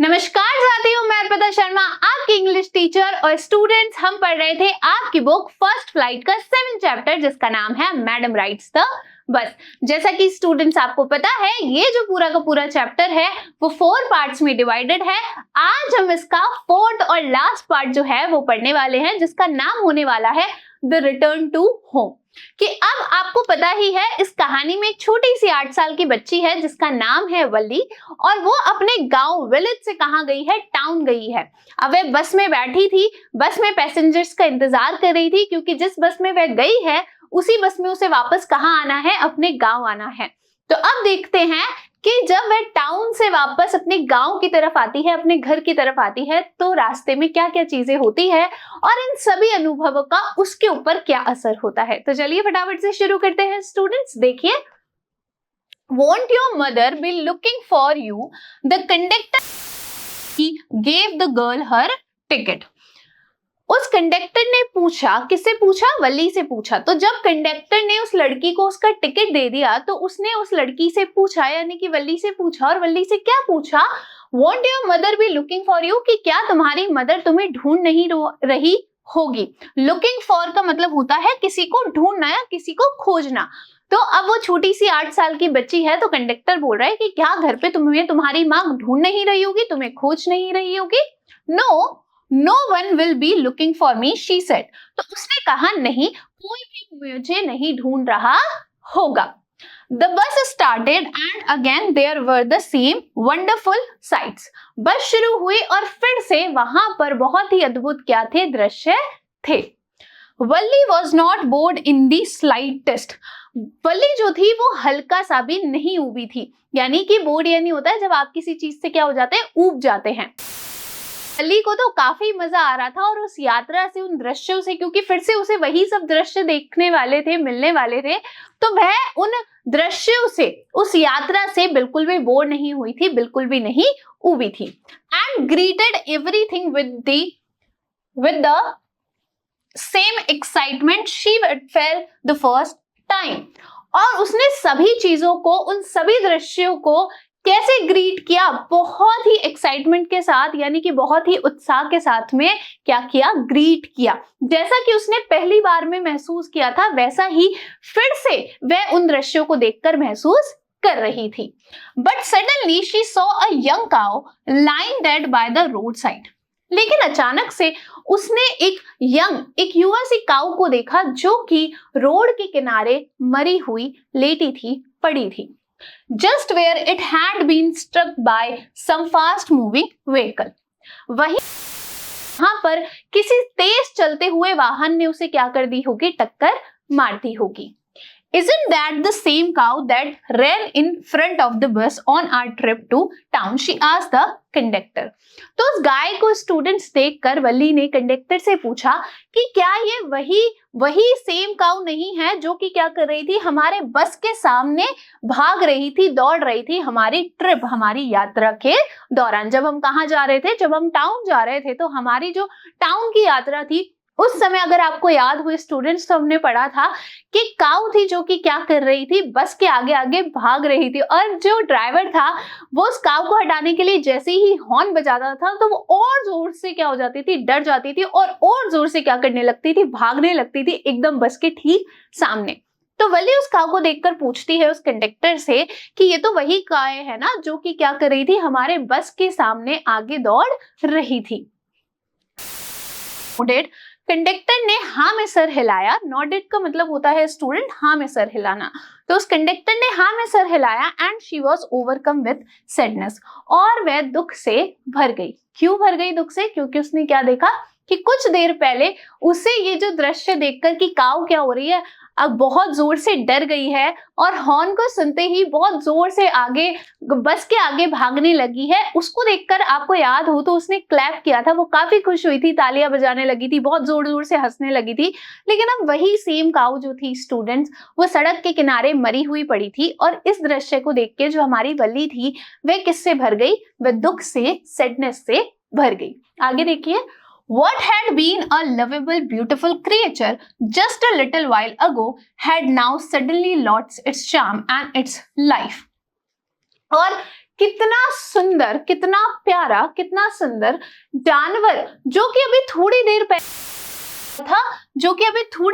नमस्कार साथियों, मैं अर्पिता शर्मा आपकी इंग्लिश टीचर और स्टूडेंट्स हम पढ़ रहे थे आपकी बुक फर्स्ट फ्लाइट का 7 चैप्टर जिसका नाम है मैडम राइट्स द बस। जैसा कि स्टूडेंट्स आपको पता है ये जो पूरा का पूरा चैप्टर है वो 4 पार्ट्स में डिवाइडेड है। आज हम इसका 4th और लास्ट पार्ट जो है वो पढ़ने वाले हैं जिसका नाम होने वाला है द रिटर्न टू होम। कि अब आपको पता ही है इस कहानी में एक छोटी सी 8 साल की बच्ची है जिसका नाम है वल्ली और वो अपने गांव विलेज से कहां गई है, टाउन गई है। अब वह बस में बैठी थी, बस में पैसेंजर्स का इंतजार कर रही थी क्योंकि जिस बस में वह गई है उसी बस में उसे वापस कहां आना है, अपने गांव आना है। तो अब देखते हैं कि जब वह टाउन से वापस अपने गांव की तरफ आती है, अपने घर की तरफ आती है तो रास्ते में क्या क्या चीजें होती है और इन सभी अनुभवों का उसके ऊपर क्या असर होता है। तो चलिए फटाफट से शुरू करते हैं स्टूडेंट्स। देखिए, Won't your mother be looking for you? The conductor gave the girl her ticket. उस कंडक्टर ने पूछा, किससे पूछा? वल्ली से पूछा। तो जब कंडक्टर ने उस लड़की को उसका टिकट दे दिया तो उसने उस लड़की से पूछा, यानी कि वल्ली से पूछा। और वल्ली से क्या पूछा? Won't your mother be looking for you? कि क्या तुम्हारी मदर तुम्हें ढूंढ नहीं रही होगी। लुकिंग फॉर का मतलब होता है किसी को ढूंढना या किसी को खोजना। तो अब वो छोटी सी 8 साल की बच्ची है तो कंडक्टर बोल रहा है कि क्या घर पे तुम्हें तुम्हारी माँ ढूंढ नहीं रही होगी, तुम्हें खोज नहीं रही होगी। No one will be looking for me, she said. तो उसने कहा नहीं, कोई भी मुझे नहीं ढूंढ रहा होगा। The bus started and again there were the same wonderful sights. बस शुरू हुई और फिर से वहां पर बहुत ही अद्भुत क्या थे, दृश्य थे। वल्ली was not bored in the slightest. वल्ली जो थी वो हल्का सा भी नहीं ऊबी थी। यानी कि बोर्ड यानी होता है जब आप किसी चीज से क्या हो जाते हैं, ऊब जाते हैं। वल्ली को तो काफी मजा आ रहा था और उस यात्रा से, उन दृश्यों से, क्योंकि फिर से उसे वही सब दृश्य देखने वाले थे, मिलने वाले थे, तो वह उन दृश्यों से, उस यात्रा से बिल्कुल भी बोर नहीं हुई थी, बिल्कुल भी नहीं ऊबी थी। And greeted everything with the same excitement she felt the first time. और उसने सभी चीजों को, उन सभी दृश्यों को कैसे ग्रीट किया? बहुत ही एक्साइटमेंट के साथ, यानी कि बहुत ही उत्साह के साथ में क्या किया, ग्रीट किया। जैसा कि उसने पहली बार में महसूस किया था वैसा ही फिर से वह उन दृश्यों को देखकर महसूस कर रही थी। But suddenly she saw a young cow lying dead by the road side. लेकिन अचानक से उसने एक युवा सी काऊ को देखा जो कि रोड के किनारे मरी हुई, लेटी थी, पड़ी थी। Just where it had been struck by some fast moving vehicle. वहां पर किसी तेज चलते हुए वाहन ने उसे क्या कर दी होगी, टक्कर मार दी होगी। Isn't that the same cow that ran in front of the bus on our trip to town? She asked the conductor. तो उस गाय को स्टूडेंट्स देखकर वल्ली ने कंडक्टर से पूछा कि क्या ये वही सेम काऊ नहीं है जो कि क्या कर रही थी, हमारे बस के सामने भाग रही थी, दौड़ रही थी हमारी ट्रिप, हमारी यात्रा के दौरान। जब हम कहाँ जा रहे थे, जब हम टाउन जा रहे थे, तो हमारी जो टाउन की यात्रा थी उस समय अगर आपको याद हुए स्टूडेंट्स, तो हमने पढ़ा था कि काऊ थी जो कि क्या कर रही थी, बस के आगे आगे भाग रही थी। और जो ड्राइवर था वो उस काऊ को हटाने के लिए जैसे ही हॉर्न बजाता था तो वो और जोर से क्या हो जाती थी, डर जाती थी और जोर से क्या करने लगती थी, भागने लगती थी एकदम बस के ठीक सामने। तो वल्ली उस काऊ को देखकर पूछती है उस कंडक्टर से कि ये तो वही गाय है ना जो कि क्या कर रही थी, हमारे बस के सामने आगे दौड़ रही थी। कंडक्टर ने हाँ में सर हिलाया। नॉडेड का मतलब होता है स्टूडेंट हाँ में सर हिलाना। तो उस कंडक्टर ने हाँ में सर हिलाया and she was overcome with sadness. और वह दुख से भर गई। क्यों भर गई दुख से? क्योंकि उसने क्या देखा कि कुछ देर पहले उसे ये जो दृश्य देखकर कि काऊ क्या हो रही है, अब बहुत जोर से डर गई है और हॉर्न को सुनते ही बहुत जोर से आगे बस के आगे भागने लगी है। उसको देखकर आपको याद हो तो उसने क्लैप किया था, वो काफी खुश हुई थी, तालियां बजाने लगी थी, बहुत जोर जोर से हंसने लगी थी। लेकिन अब वही सेम काऊ जो थी स्टूडेंट्स, वो सड़क के किनारे मरी हुई पड़ी थी। और इस दृश्य को देख के जो हमारी वल्ली थी वह किससे भर गई? वह दुख से, सैडनेस से भर गई। आगे देखिए, What had been a lovable, beautiful creature just a little while ago had now suddenly lost its charm and its life. और कितना सुंदर, कितना प्यारा, कितना सुंदर जानवर जो कि अभी थोड़ी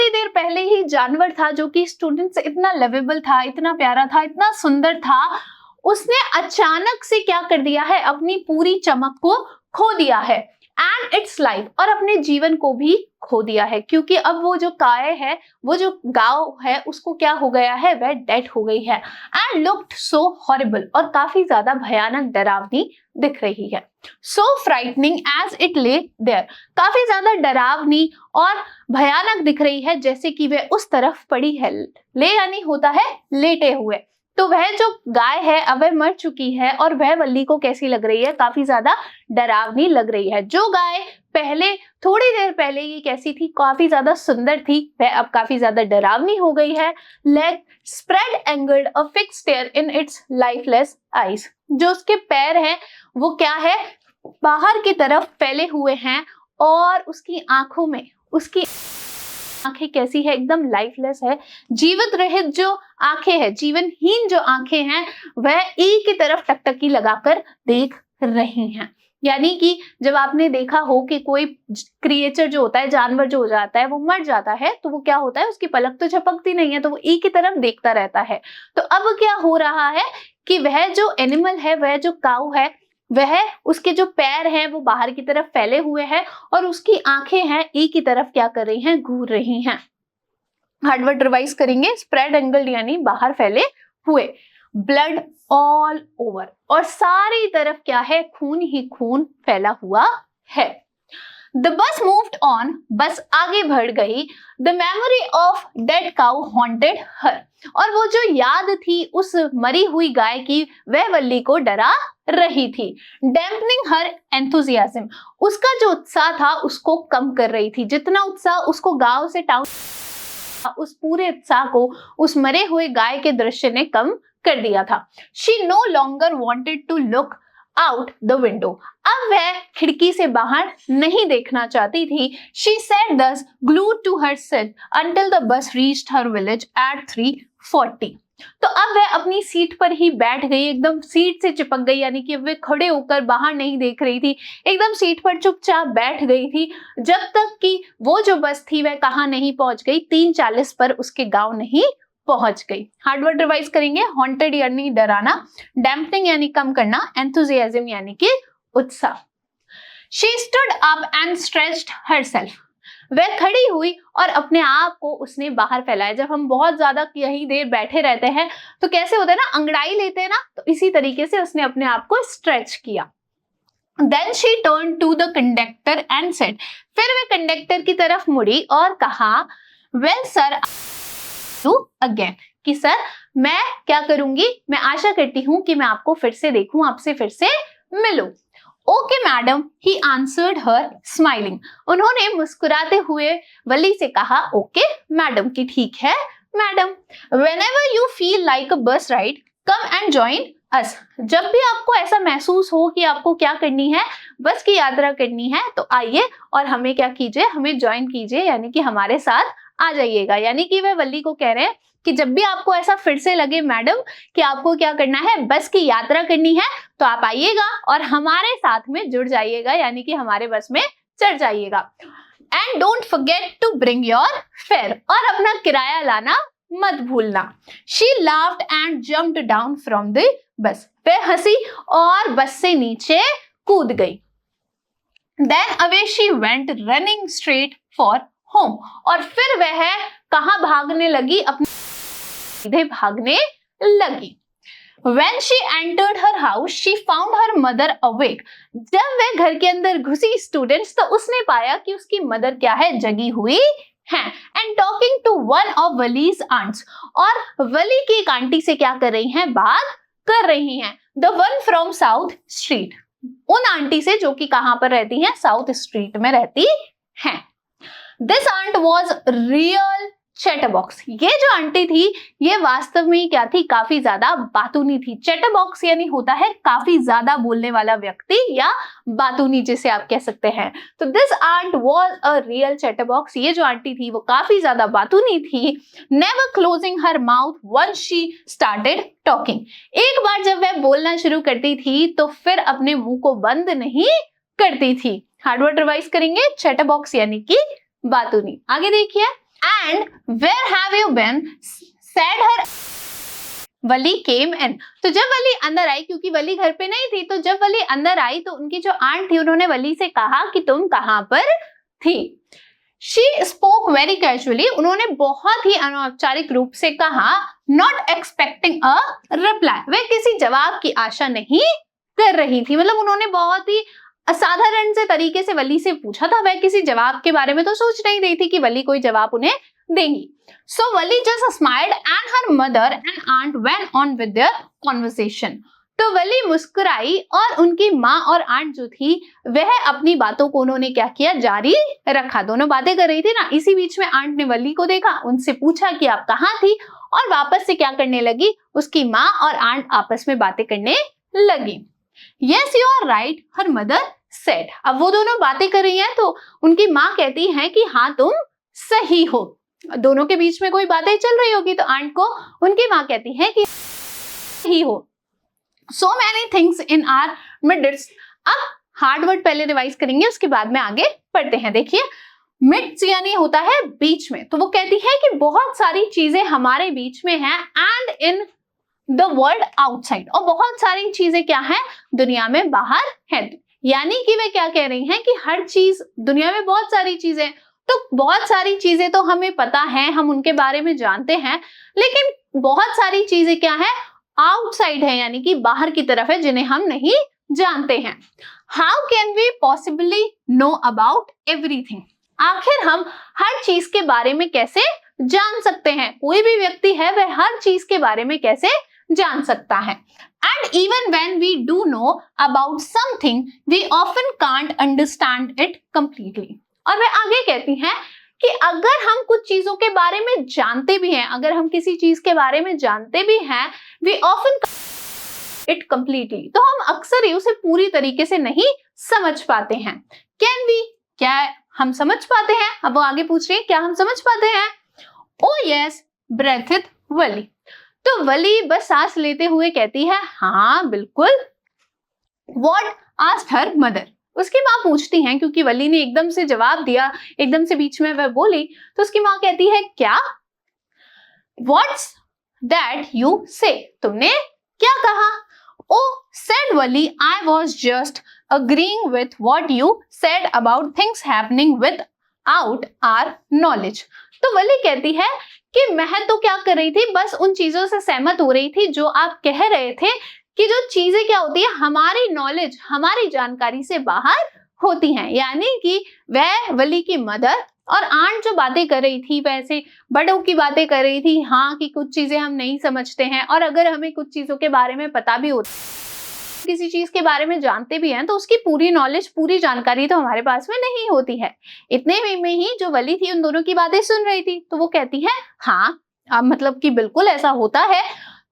देर पहले ही जानवर था, जो कि स्टूडेंट से इतना लवेबल था, इतना प्यारा था, इतना सुंदर था, उसने अचानक से क्या कर दिया है, अपनी पूरी चमक को खो दिया है एंड इट्स लाइफ, और अपने जीवन को भी खो दिया है, क्योंकि अब वो जो काय है, वो जो गांव है, उसको क्या हो गया है, वह डेड हो गई है एंड लुक्ड सो हॉरिबल, और काफी ज्यादा भयानक, डरावनी दिख रही है। So frightening as it lay there, काफी ज्यादा डरावनी और भयानक दिख रही है, जैसे कि वह उस तरफ पड़ी है। ले यानी होता है लेटे हुए, तो वह जो गाय है अब वह मर चुकी है, और वह वल्ली को कैसी लग रही है, काफी ज्यादा डरावनी लग रही है। जो गाय पहले थोड़ी देर पहले ही कैसी थी, काफी ज्यादा सुंदर थी, वह अब काफी ज्यादा डरावनी हो गई है। Leg spread angled a fixed stare in its lifeless eyes, जो उसके पैर हैं वो क्या है, बाहर की तरफ फैले हुए हैं, और उसकी आंखों में, उसकी आंखें कैसी है, एकदम लाइफलेस है, जीवित रहित जो आंखें हैं, जीवनहीन जो आंखें हैं, वह ई की तरफ टकटकी लगाकर देख रही हैं। यानी कि जब आपने देखा हो कि कोई क्रिएचर जो होता है, जानवर जो हो जाता है, वो मर जाता है, तो वो क्या होता है, उसकी पलक तो झपकती नहीं है, तो वो ई की तरफ देखता रहता है। तो अब क्या हो रहा है कि वह जो एनिमल है, वह जो काऊ है, वह उसके जो पैर हैं वो बाहर की तरफ फैले हुए हैं, और उसकी आंखें हैं ई की तरफ क्या कर रही हैं, घूर रही हैं। हार्डवर्ड रिवाइज करेंगे, स्प्रेड एंगल्ड यानी बाहर फैले हुए, ब्लड ऑल ओवर, और सारी तरफ क्या है, खून ही खून फैला हुआ है। The bus moved on, बस आगे बढ़ गई। The memory of dead cow haunted her, और वो जो याद थी उस मरी हुई गाय की, वह वल्ली को डरा रही थी। Dampening her enthusiasm, उसका जो उत्साह था उसको कम कर रही थी। जितना उत्साह उसको गांव से टाउन, उस पूरे उत्साह को उस मरे हुए गाय के दृश्य ने कम कर दिया था। She no longer wanted to look out the window, अब वह खिड़की से बाहर नहीं देखना चाहती थी। She sat thus glued to her seat until the bus reached her village at 3:40, तो अब वह अपनी सीट पर ही बैठ गई, एकदम सीट से चिपक गई, यानी कि वह खड़े होकर बाहर नहीं देख रही थी, एकदम सीट पर चुपचाप बैठ गई थी, जब तक कि वो जो बस थी वह कहाँ नहीं पहुंच गई, 3:40 पर उसके गांव नहीं पहुंच गई। हार्डवर्ड रिवाइज करेंगे, हॉन्टेड यानी डराना, डैम्पनिंग यानी कम करना, एंथुसियाज्म यानी कि उत्साह। She stood up and stretched herself, वह खड़ी हुई और अपने आप को उसने बाहर फैलाया। जब हम बहुत ज्यादा यही देर बैठे रहते हैं तो कैसे होता है ना, अंगड़ाई लेते हैं ना, तो इसी तरीके से उसने अपने आप को स्ट्रेच किया। Then she turned to the conductor and said, फिर वह कंडक्टर की तरफ मुड़ी और कहा, well sir, अगेन, कि सर मैं क्या करूंगी, मैं आशा करती हूं कि मैं आपको फिर से देखूं, आपसे फिर से मिलूं। Okay madam, he answered her smiling, उन्होंने मुस्कुराते हुए वली से कहा, ओके मैडम, की ठीक है madam. Whenever you feel like a bus ride come and join us, जब भी आपको ऐसा महसूस हो कि आपको क्या करनी है, बस की यात्रा करनी है, तो आइए और हमें क्या कीजिए, हमें ज्वाइन कीजिए, यानी कि हमारे साथ आ जाइएगा। यानी कि वह वल्ली को कह रहे हैं कि जब भी आपको ऐसा फिर से लगे मैडम कि आपको क्या करना है, बस की यात्रा करनी है, तो आप आइएगा और हमारे साथ में जुड़ जाइएगा, यानी कि हमारे बस में चढ़ जाइएगा। And don't forget to bring your fare, और अपना किराया लाना मत भूलना। She laughed and jumped down from the bus, वह हंसी और बस से नीचे कूद गई। Then away she went running straight for home, और फिर वह कहां भागने लगी, अपने सीधे भागने लगी। When she entered her house, she found her mother awake. जब वह घर के अंदर घुसी स्टूडेंट्स, तो उसने पाया कि उसकी मदर क्या है, जगी हुई है, and talking to one of Wali's aunts, और वली की एक आंटी से क्या कर रही हैं, बात कर रही हैं। The one from South Street, उन आंटी से जो कि कहां पर रहती हैं, साउथ स्ट्रीट में रहती हैं। This aunt was real chatterbox. ये जो आंटी थी ये वास्तव में क्या थी, काफी ज्यादा बातूनी थी। चैटरबॉक्स यानी होता है काफी ज्यादा बोलने वाला व्यक्ति या बातूनी जिसे आप कह सकते हैं। तो this aunt was a real chatterbox. ये जो आंटी थी वो काफी ज्यादा बातूनी थी। Never closing her mouth once she started talking. एक बार जब वह बोलना शुरू करती थी तो फिर अपने मुंह को बंद नहीं करती थी। हार्ड वर्ड रिवाइज करेंगे, चैटरबॉक्स यानी कि बातूनी। आगे देखिए, And where have you been? said her. Wali came in. तो जब वली अंदर आई, क्योंकि वली घर पे नहीं थी, तो जब वली अंदर आई तो उनकी जो आंट थी उन्होंने वली से कहा कि तुम कहां पर थी। She spoke very casually. उन्होंने बहुत ही अनौपचारिक रूप से कहा, not expecting a reply. वे किसी जवाब की आशा नहीं कर रही थी। मतलब उन्होंने बहुत ही असाधारण से तरीके से वली से पूछा था, वह किसी जवाब के बारे में तो सोच नहीं रही थी कि वली कोई जवाब उन्हें देंगी। So Valli just smiled and her mother and aunt went on with their conversation. तो वली मुस्कुराई और उनकी माँ और आंट जो थी वह अपनी बातों को उन्होंने क्या किया, जारी रखा। दोनों बातें कर रही थी ना, इसी बीच में आंट ने वली को देखा, उनसे पूछा कि आप कहाँ थी, और वापस से क्या करने लगी, उसकी माँ और आंट आपस में बातें करने लगी। Yes, you are right, her mother said. अब वो दोनों बातें कर रही हैं तो उनकी माँ कहती है कि हाँ तुम सही हो। दोनों के बीच में कोई बातें चल रही होगी तो आंट को उनकी माँ कहती है कि सही हो। So many things in our midst. अब हार्ड वर्ड पहले रिवाइज करेंगे, उसके बाद में आगे पढ़ते हैं। देखिए, मिड्स यानी होता है बीच में। तो वो कहती है कि बहुत सारी चीजें हमारे बीच में हैं, and in the world outside, और बहुत सारी चीजें क्या है, दुनिया में बाहर है। यानी कि वे क्या कह रही हैं कि हर चीज दुनिया में बहुत सारी चीजें, तो बहुत सारी चीजें तो हमें पता है, हम उनके बारे में जानते हैं, लेकिन बहुत सारी चीजें क्या है, आउटसाइड है, यानी कि बाहर की तरफ है, जिन्हें हम नहीं जानते हैं। How can we possibly know about everything? आखिर हम हर चीज के बारे में कैसे जान सकते हैं? कोई भी व्यक्ति है वह हर चीज के बारे में कैसे जान सकता है। And even when we do know about something, we often can't understand it completely. और वे आगे कहती हैं कि अगर हम कुछ चीजों के बारे में जानते भी हैं, अगर हम किसी चीज के बारे में जानते भी हैं, we often it completely, तो हम अक्सर ही उसे पूरी तरीके से नहीं समझ पाते हैं। Can we, क्या हम समझ पाते हैं? अब वो आगे पूछ रही है, क्या हम समझ पाते हैं? Oh yes, breathed वली। तो वली बस सांस लेते हुए कहती है, हाँ बिल्कुल। What asked her mother? उसकी माँ पूछती हैं, क्योंकि वली ने एकदम से जवाब दिया, एकदम से बीच में वह बोली, तो उसकी माँ कहती है, क्या? What's that you say? तुमने क्या कहा? Oh, said Wali, I was just agreeing with what you said about things happening without our knowledge. तो वली कहती है कि मैं तो क्या कर रही थी, बस उन चीजों से सहमत हो रही थी जो आप कह रहे थे कि जो चीजें क्या होती है, हमारी नॉलेज, हमारी जानकारी से बाहर होती हैं। यानी कि वह वली की मदर और आंट जो बातें कर रही थी, वैसे बड़ों की बातें कर रही थी, हाँ कि कुछ चीजें हम नहीं समझते हैं, और अगर हमें कुछ चीजों के बारे में पता भी होता, किसी चीज के बारे में जानते भी हैं, तो उसकी पूरी नॉलेज, पूरी जानकारी तो हमारे पास में नहीं होती है। इतने में ही जो वली थी उन दोनों की बातें सुन रही थी, तो वो कहती है, हाँ मतलब कि बिल्कुल ऐसा होता है।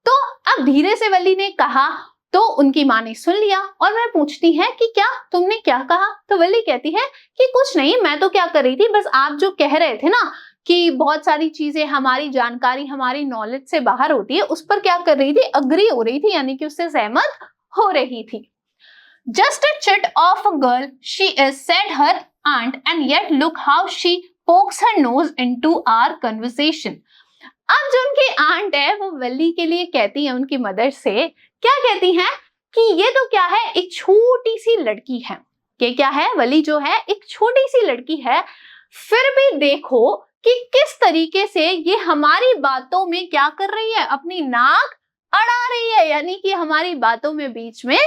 तो अब धीरे से वली ने कहा, तो उनकी माँ ने सुन लिया, और वह पूछती है कि क्या तुमने क्या कहा? तो वली कहती है कि कुछ नहीं, मैं तो क्या कर रही थी, बस आप जो कह रहे थे ना कि बहुत सारी चीजें हमारी जानकारी, हमारी नॉलेज से बाहर होती है, उस पर क्या कर रही थी, अग्री हो रही थी, यानी कि उससे सहमत हो रही थी। Just a chit of a girl she is, said her aunt, and yet look how she pokes her nose into our conversation. अब जो उनकी आंट है वो वली के लिए कहती है, उनकी मदर से क्या कहती हैं कि ये तो क्या है, एक छोटी सी लड़की है। ये क्या है, वली जो है एक छोटी सी लड़की है, फिर भी देखो कि किस तरीके से ये हमारी बातों में क्या कर रही है, अपनी नाक अड़ा रही है, यानी कि हमारी बातों में बीच में,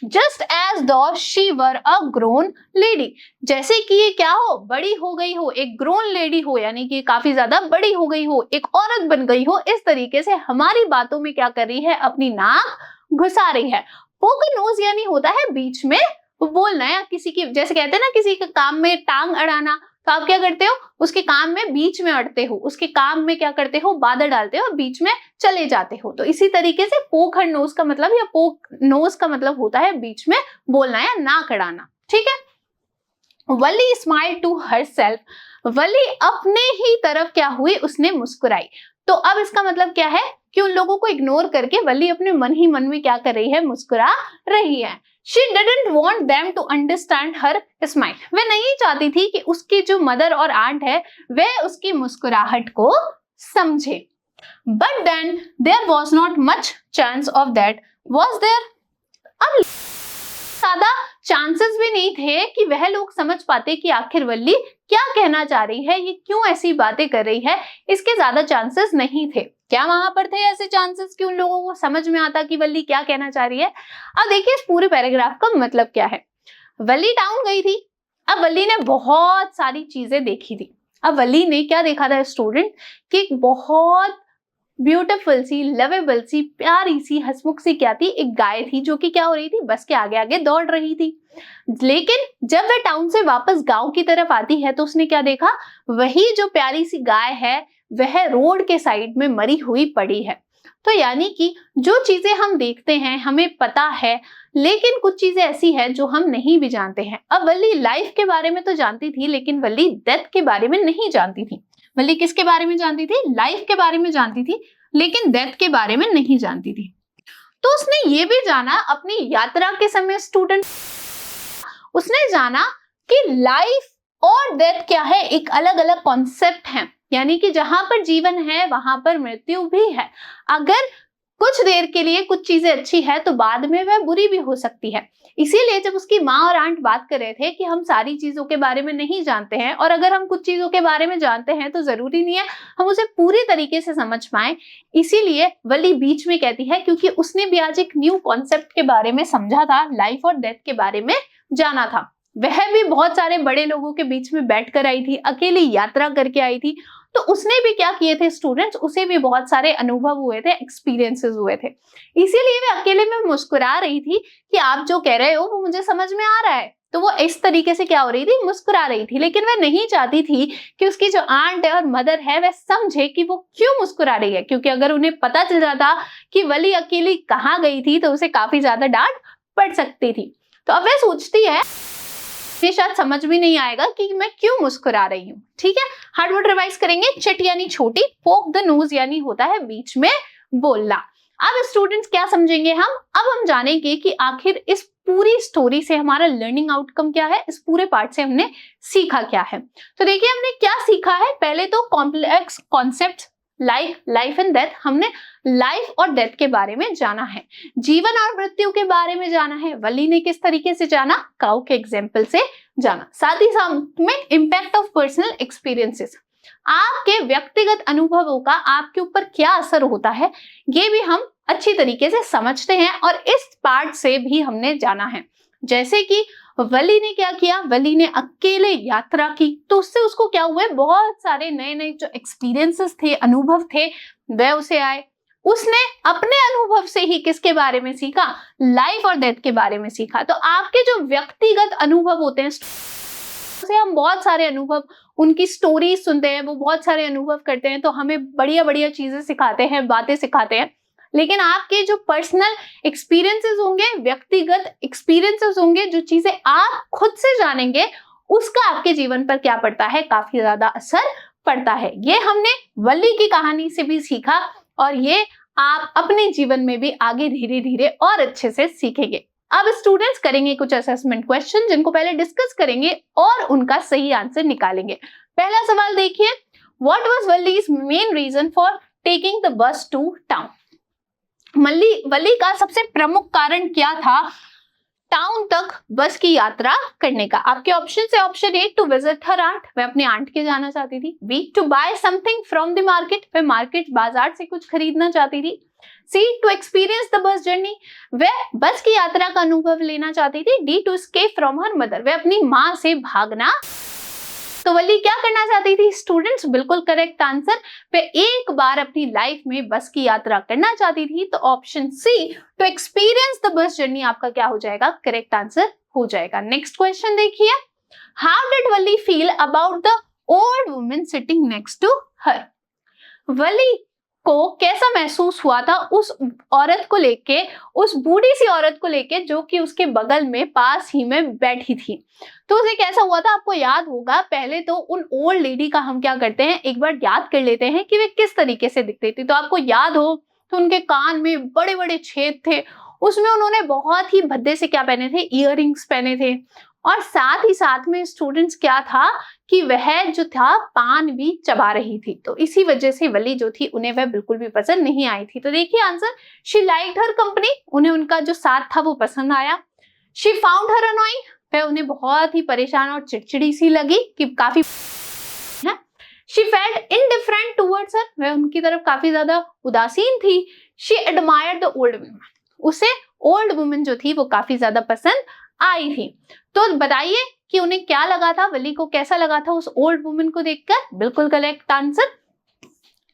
जस्ट एज दो she were a grown lady, जैसे कि ये क्या हो, बड़ी हो गई हो, एक ग्रोन लेडी हो, यानी कि काफी ज्यादा बड़ी हो गई हो, एक औरत बन गई हो, इस तरीके से हमारी बातों में क्या कर रही है, अपनी नाक घुसा रही है। पोक नोज यानी होता है बीच में बोलना, या किसी की, जैसे कहते हैं ना किसी के काम में टांग अड़ाना, तो आप क्या करते हो, उसके काम में बीच में अड़ते हो, उसके काम में क्या करते हो, बाधा डालते हो, बीच में चले जाते हो। तो इसी तरीके से पोक हर नोज का मतलब, या पोक नोज का मतलब होता है बीच में बोलना या नाक अड़ाना, ठीक है। वली स्माइल टू हरसेल्फ, वली अपने ही तरफ क्या हुई, उसने मुस्कुराई। तो अब इसका मतलब क्या है कि उन लोगों को इग्नोर करके वली अपने मन ही मन में क्या कर रही है, मुस्कुरा रही है। She didn't want them to understand her smile. वह नहीं चाहती थी कि उसकी जो मदर और आंट है वह उसकी मुस्कुराहट को समझे। But then there was not much chance of that, was there? अब ज्यादा चांसेस भी नहीं थे कि वह लोग समझ पाते कि आखिर वल्ली क्या कहना चाह रही है, ये क्यों ऐसी बातें कर रही है, इसके ज्यादा चांसेस नहीं थे। क्या वहां पर थे ऐसे चांसेस कि उन लोगों को समझ में आता कि वल्ली क्या कहना चाह रही है? अब देखिए इस पूरे पैराग्राफ का मतलब क्या है। वल्ली टाउन गई थी, अब वल्ली ने बहुत सारी चीजें देखी थी। अब वल्ली ने क्या देखा था स्टूडेंट, कि एक बहुत ब्यूटीफुल सी, लवेबल सी, प्यारी सी, हंसमुख सी क्या थी, एक गाय थी जो कि क्या हो रही थी, बस के आगे आगे दौड़ रही थी। लेकिन जब वह टाउन से वापस गांव की तरफ आती है तो उसने क्या देखा, वही जो प्यारी सी गाय है वह रोड के साइड में मरी हुई पड़ी है। तो यानी कि जो चीजें हम देखते हैं हमें पता है, लेकिन कुछ चीजें ऐसी है जो हम नहीं भी जानते हैं। अब वल्ली लाइफ के बारे में तो जानती थी, लेकिन वल्ली डेथ के बारे में नहीं जानती थी। वल्ली किसके बारे में जानती थी, लाइफ के बारे में जानती थी, लेकिन डेथ के बारे में नहीं जानती थी। तो उसने ये भी जाना अपनी यात्रा के समय स्टूडेंट, उसने जाना कि लाइफ और डेथ क्या है, एक अलग अलग कॉन्सेप्ट है। यानी कि जहां पर जीवन है वहां पर मृत्यु भी है। अगर कुछ देर के लिए कुछ चीजें अच्छी है तो बाद में वह बुरी भी हो सकती है। इसीलिए जब उसकी माँ और आंट बात कर रहे थे कि हम सारी चीजों के बारे में नहीं जानते हैं, और अगर हम कुछ चीजों के बारे में जानते हैं तो जरूरी नहीं है हम उसे पूरी तरीके से समझ पाए। इसीलिए वल्ली बीच में कहती है, क्योंकि उसने भी आज एक न्यू कॉन्सेप्ट के बारे में समझा था, लाइफ और डेथ के बारे में जाना था। वह भी बहुत सारे बड़े लोगों के बीच में बैठकर आई थी, अकेली यात्रा करके आई थी। तो उसने भी क्या किए थे स्टूडेंट्स, उसे भी बहुत सारे अनुभव हुए थे, एक्सपीरियंसेस हुए थे। इसीलिए वे अकेले में मुस्कुरा रही थी कि आप जो कह रहे हो वो मुझे समझ में आ रहा है। तो वो इस तरीके से क्या हो रही थी, मुस्कुरा रही थी। लेकिन वह नहीं चाहती थी कि उसकी जो आंट है और मदर है वह समझे कि वो क्यों मुस्कुरा रही है, क्योंकि अगर उन्हें पता चल जाता कि वली अकेली कहाँ गई थी तो उसे काफी ज्यादा डांट पड़ सकती थी। तो अब वह सोचती है ये शायद समझ भी नहीं आएगा कि मैं क्यों मुस्कुरा रही हूँ। ठीक है, हार्ड वर्ड रिवाइज करेंगे। चिट यानी छोटी, पोक द नोज यानी होता है बीच में बोलना। अब स्टूडेंट्स क्या समझेंगे हम, अब हम जानेंगे कि आखिर इस पूरी स्टोरी से हमारा लर्निंग आउटकम क्या है, इस पूरे पार्ट से हमने सीखा क्या है। तो देखिए हमने क्या सीखा है, पहले तो complex concept life and death, हमने लाइफ और डेथ के बारे में जाना है। जीवन और मृत्यु के बारे में जाना है। वली ने किस तरीके से जाना, काउ के एग्जाम्पल से जाना। साथ ही साथ में इम्पैक्ट ऑफ पर्सनल एक्सपीरियंसेस, आपके व्यक्तिगत अनुभवों का आपके ऊपर क्या असर होता है, ये भी हम अच्छी तरीके से समझते हैं और इस पार्ट से भी हमने जाना है। जैसे कि वली ने क्या किया, वली ने अकेले यात्रा की, तो उससे उसको क्या हुआ, बहुत सारे नए नए जो एक्सपीरियंसेस थे, अनुभव थे, वह उसे आए। उसने अपने अनुभव से ही किसके बारे में सीखा, लाइफ और डेथ के बारे में सीखा। तो आपके जो व्यक्तिगत अनुभव होते हैं, से हम बहुत सारे अनुभव, उनकी स्टोरी सुनते हैं, वो बहुत सारे अनुभव करते हैं, तो हमें बढ़िया बढ़िया चीजें सिखाते हैं, बातें सिखाते हैं। लेकिन आपके जो पर्सनल एक्सपीरियंसेस होंगे, व्यक्तिगत एक्सपीरियंसेस होंगे, जो चीजें आप खुद से जानेंगे, उसका आपके जीवन पर क्या पड़ता है, काफी ज्यादा असर पड़ता है। ये हमने वली की कहानी से भी सीखा और ये आप अपने जीवन में भी आगे धीरे धीरे और अच्छे से सीखेंगे। अब स्टूडेंट्स करेंगे कुछ असेसमेंट क्वेश्चन, जिनको पहले डिस्कस करेंगे और उनका सही आंसर निकालेंगे। पहला सवाल देखिए, what was Valli's main reason for taking the bus to town. Valli का सबसे प्रमुख कारण क्या था टाउन तक बस की यात्रा करने का। आपके ऑप्शन है, option A to visit her aunt, वह अपने आंट के जाना चाहती थी। B to buy something from the market, वह मार्केट बाजार से कुछ खरीदना चाहती थी। C to experience the bus journey, वह बस की यात्रा का अनुभव लेना चाहती थी। D to escape from her mother, वह अपनी माँ से भागना। तो वली क्या करना चाहती थी स्टूडेंट्स, बिल्कुल करेक्ट आंसर, वे एक बार अपनी लाइफ में बस की यात्रा करना चाहती थी। तो option C to experience the bus journey आपका क्या हो जाएगा, करेक्ट आंसर हो जाएगा। नेक्स्ट क्वेश्चन देखिए, how did Valli feel about the old woman sitting next to her? Valli को कैसा महसूस हुआ था उस औरत को लेके, उस बूढ़ी सी औरत को लेके जो कि उसके बगल में पास ही में बैठी थी। तो उसे कैसा हुआ था आपको याद होगा। पहले तो उन ओल्ड लेडी का हम क्या करते हैं, एक बार याद कर लेते हैं कि वे किस तरीके से दिखती थी। तो आपको याद हो तो उनके कान में बड़े बड़े छेद थे, उसमें उन्होंने बहुत ही भद्दे से क्या पहने थे, इयररिंग्स पहने थे। और साथ ही साथ में स्टूडेंट्स क्या था कि वह जो था पान भी चबा रही थी। तो इसी वजह से वली जो थी उन्हें वह बिल्कुल भी पसंद नहीं आई थी। तो देखिए answer, she liked her company, उन्हें उनका जो साथ था वो पसंद आया। शी फाउंड हर अनोइंग, वह उन्हें बहुत ही परेशान और चिड़चिड़ी सी लगी कि काफी है। शी फेल्ट इनडिफरेंट टुवर्ड्स हर, वह उनकी तरफ काफी ज्यादा उदासीन थी। She admired the old woman, उसे ओल्ड वुमन जो थी वो काफी ज्यादा पसंद आई थी। तो बताइए कि उन्हें क्या लगा था, वली को कैसा लगा था उस ओल्ड वुमन को देखकर? बिल्कुल correct answer,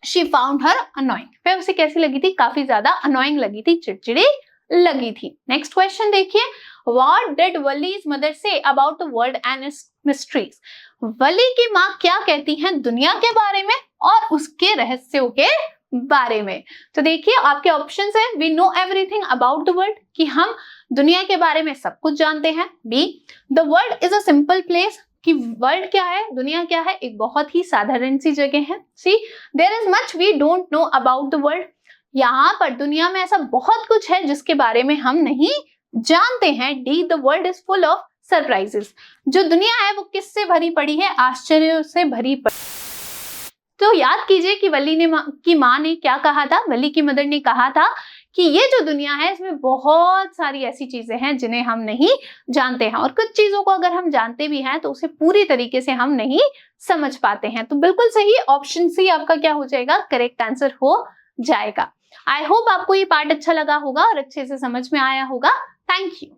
she found her annoying, वह उसे कैसी लगी थी, काफी ज्यादा अनोइंग लगी थी, चिड़चिड़ी लगी थी। नेक्स्ट क्वेश्चन देखिए, what did Valli's mother say about the world and its mysteries? Valli की माँ क्या कहती हैं दुनिया के बारे में और उसके रहस्यों के बारे में? तो देखिए आपके ऑप्शंस है, we know everything about the world, कि हम दुनिया के बारे में सब कुछ जानते हैं। B, the world is a simple place, कि वर्ल्ड क्या है, दुनिया क्या है, एक बहुत ही साधारण सी जगह है। See, there is much we don't know about the world, यहाँ पर दुनिया में ऐसा बहुत कुछ है जिसके बारे में हम नहीं जानते हैं। D, the world is full of surprises, जो दुनिया है वो किससे भरी पड़ी है, आश्चर्यों से भरी पड़ी। तो याद कीजिए कि वली की माँ ने क्या कहा था, वली की मदर ने कहा था कि ये जो दुनिया है इसमें बहुत सारी ऐसी चीजें हैं जिन्हें हम नहीं जानते हैं, और कुछ चीजों को अगर हम जानते भी हैं तो उसे पूरी तरीके से हम नहीं समझ पाते हैं। तो बिल्कुल सही, ऑप्शन सी आपका क्या हो जाएगा, करेक्ट आंसर हो जाएगा। आई होप आपको ये पार्ट अच्छा लगा होगा और अच्छे से समझ में आया होगा। Thank you.